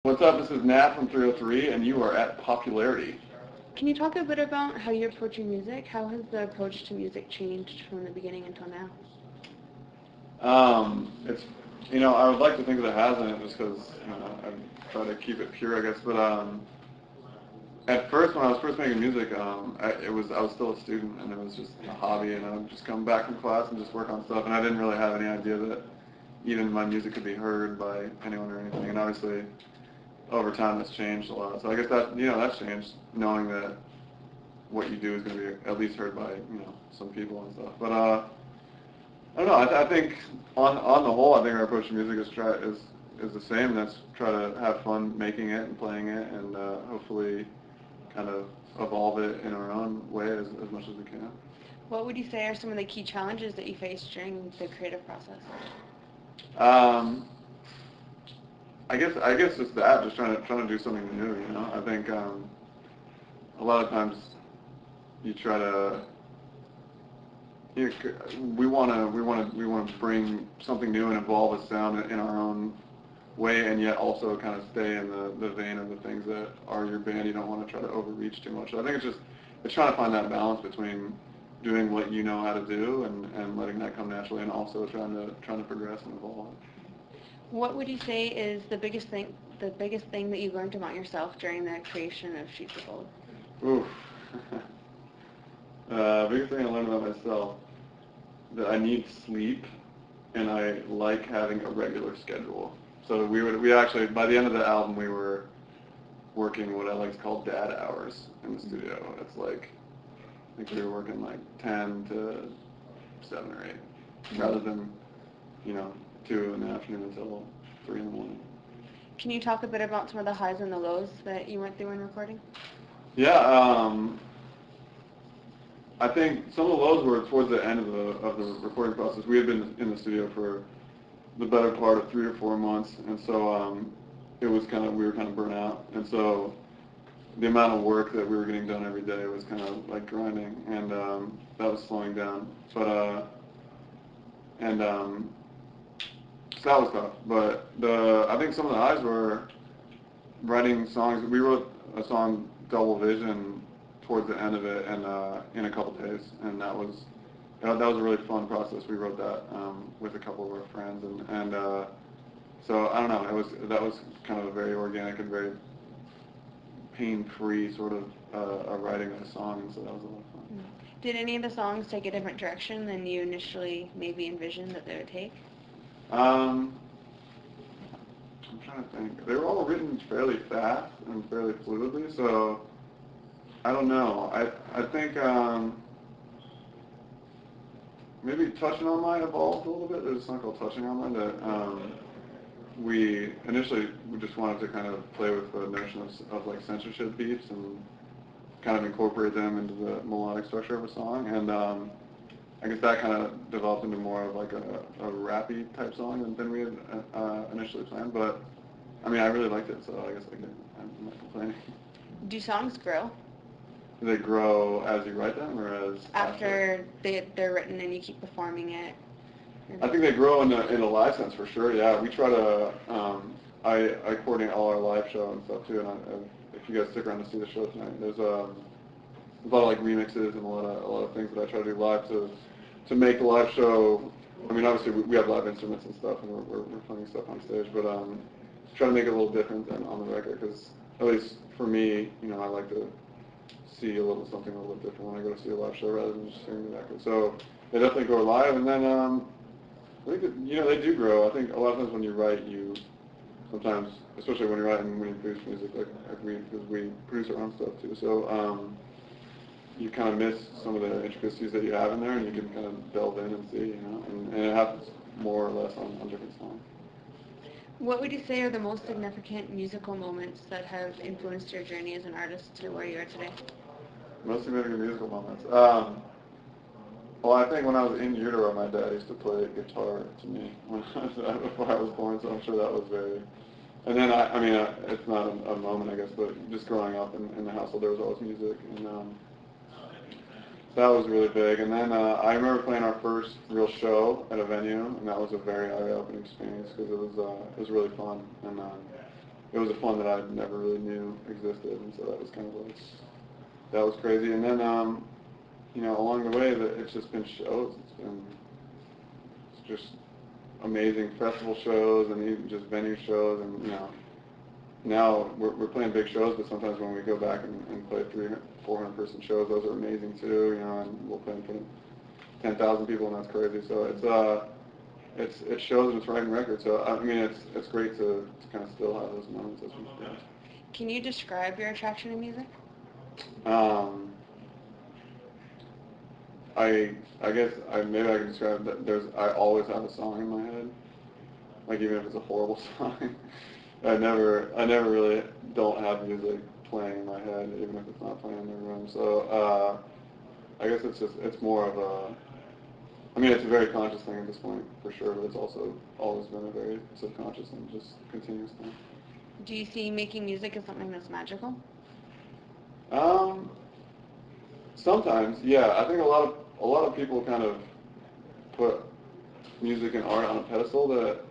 What's up? This is Nat from 303, and you are at Popularity. Can you talk a bit about how you approach your music? How has the approach to music changed from the beginning until now? It's, I would like to think that it hasn't, just because, I try to keep it pure, I guess. But at first, when I was first making music, I was still a student, and it was just a hobby, and I would just come back from class and just work on stuff, and I didn't really have any idea that even my music could be heard by anyone or anything. And obviously, over time, that's changed a lot. So I guess that's changed, knowing that what you do is going to be at least heard by some people and stuff. But I don't know. I think on the whole, I think our approach to music is the same. That's try to have fun making it and playing it, and hopefully kind of evolve it in our own way as much as we can. What would you say are some of the key challenges that you faced during the creative process? Um, I guess just that, just trying to do something new. I think a lot of times you try to you, we want to bring something new and evolve a sound in our own way, and yet also kind of stay in the vein of the things that are your band. You don't want to try to overreach too much. So I think it's trying to find that balance between doing what you know how to do and letting that come naturally, and also trying to progress and evolve. What would you say is the biggest thing that you learned about yourself during the creation of Sheets of Gold? Oof. Biggest thing I learned about myself, that I need sleep and I like having a regular schedule. So we actually, by the end of the album, we were working what I like to call dad hours in the studio. It's like, I think we were working like 10 to 7 or 8, rather than, you know, 2 in the afternoon until 3 in the morning. Can you talk a bit about some of the highs and the lows that you went through in recording? Yeah, I think some of the lows were towards the end of the recording process. We had been in the studio for the better part of 3 or 4 months, and so we were kind of burnt out, and so the amount of work that we were getting done every day was kind of like grinding, and that was slowing down. But and so that was tough. But I think some of the highs were writing songs. We wrote a song, Double Vision, towards the end of it, and in a couple days, and that was a really fun process. We wrote that with a couple of our friends, and so I don't know. That was kind of a very organic and very pain-free sort of a writing of a song, and so that was a lot of fun. Did any of the songs take a different direction than you initially maybe envisioned that they would take? Um, I'm trying to think. They were all written fairly fast and fairly fluidly, so I don't know. I think maybe Touching on Mine evolved a little bit. There's a song called Touching on Mine that we just wanted to kind of play with the notion of like censorship beats and kind of incorporate them into the melodic structure of a song. And I guess that kind of developed into more of like a rappy type song than we had initially planned. But I mean, I really liked it, so I guess I'm not complaining. Do songs grow Do they grow as you write them, or as after they're written and you keep performing it? I think they grow in a live sense for sure. Yeah, we try to. I coordinate all our live show and stuff too. And if you guys stick around to see the show tonight, there's a lot of like remixes and a lot of things that I try to do live to make the live show. I mean, obviously we have live instruments and stuff, and we're playing stuff on stage, but try to make it a little different than on the record, because at least for me, I like to see something a little bit different when I go to see a live show rather than just hearing the record. So they definitely go live, and then I think that, they do grow. I think a lot of times when you write, you sometimes, especially when you're writing, when you produce music, because we produce our own stuff too. So you kind of miss some of the intricacies that you have in there, and you can kind of delve in and see, and it happens more or less on different songs. What would you say are the most significant musical moments that have influenced your journey as an artist to where you are today? Most significant musical moments. Well, I think when I was in utero, my dad used to play guitar to me before I was born, so I'm sure that was very. And then I mean, it's not a moment, I guess, but just growing up in the household, there was always music, and that was really big. And then I remember playing our first real show at a venue, and that was a very eye-opening experience because it was really fun. And it was a fun that I never really knew existed, and so that was kind of like, that was crazy. And then, along the way, it's just been shows. It's just amazing festival shows and even just venue shows, and now we're playing big shows, but sometimes when we go back and play 300, 400 person shows, those are amazing too, and we'll play in front of 10,000 people, and that's crazy. So it shows and it's writing records. So I mean, it's great to kind of still have those moments as we go. Can you describe your attraction to music? I guess maybe I can describe that. I always have a song in my head, like even if it's a horrible song. I never really don't have music playing in my head, even if it's not playing in the room. So I guess it's more of a, I mean, it's a very conscious thing at this point for sure, but it's also always been a very subconscious and just continuous thing. Do you see making music as something that's magical? Sometimes, yeah. I think a lot of people kind of put music and art on a pedestal that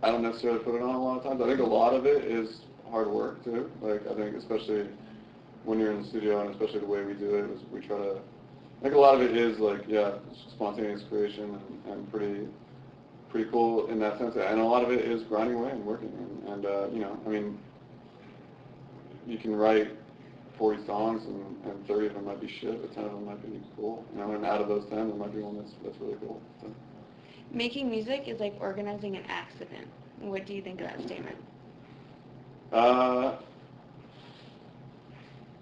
I don't necessarily put it on a lot of times. I think a lot of it is hard work too. Like I think especially when you're in the studio, and especially the way we do it, is we try to. I think a lot of it is like, yeah, spontaneous creation and pretty cool in that sense. And a lot of it is grinding away and working. And I mean, you can write 40 songs and 30 of them might be shit, but 10 of them might be cool. And out of those 10, there might be one that's really cool. So. Making music is like organizing an accident. What do you think of that statement? I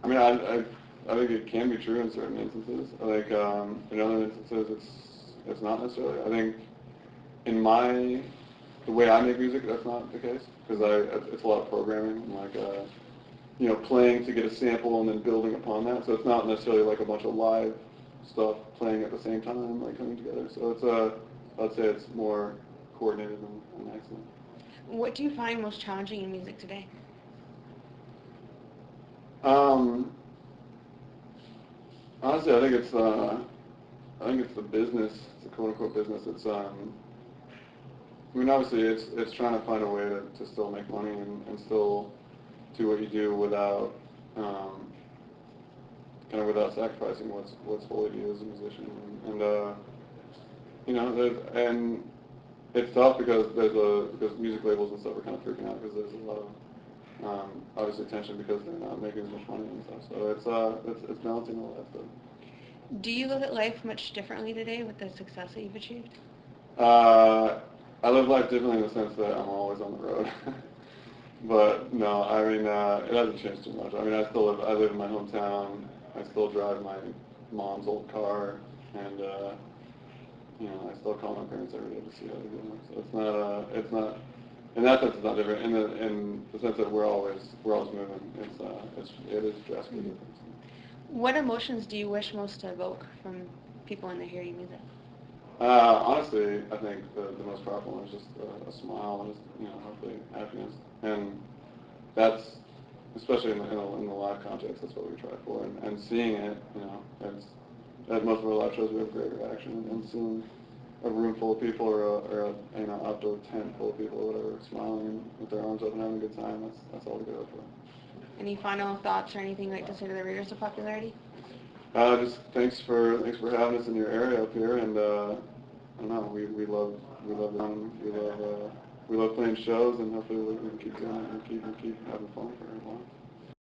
mean, I think it can be true in certain instances. Like in other instances, it's not necessarily. I think in the way I make music, that's not the case because it's a lot of programming and like playing to get a sample and then building upon that. So it's not necessarily like a bunch of live stuff playing at the same time, like coming together. So I'd say it's more coordinated and excellent. What do you find most challenging in music today? Honestly, I think it's the business. It's a quote unquote business. I mean, obviously, it's trying to find a way to still make money and still do what you do without kind of without sacrificing what's holy to you as a musician. And it's tough because because music labels and stuff are kind of freaking out because there's a lot of obviously tension because they're not making as much money and stuff. So it's balancing all that stuff. Do you look at life much differently today with the success that you've achieved? I live life differently in the sense that I'm always on the road. But no, I mean it hasn't changed too much. I mean I live in my hometown. I still drive my mom's old car, and I still call my parents every day to see how they're doing. So it's not in that sense it's not different. In the sense that we're always moving. It is drastically different. What emotions do you wish most to evoke from people when they hear your music? Honestly, I think the most powerful one is just a smile and just, hopefully happiness. And that's, especially in the live context, that's what we try for. And seeing it, at most of our live shows we have great reaction. And seeing a room full of people or a outdoor tent full of people or whatever, smiling with their arms open, having a good time, that's all we go for. Any final thoughts or anything you'd like to say to the readers of Popularity? Just thanks for having us in your area up here, and I don't know, we love running, we love playing shows, and hopefully we can keep doing it and keep having fun for a while.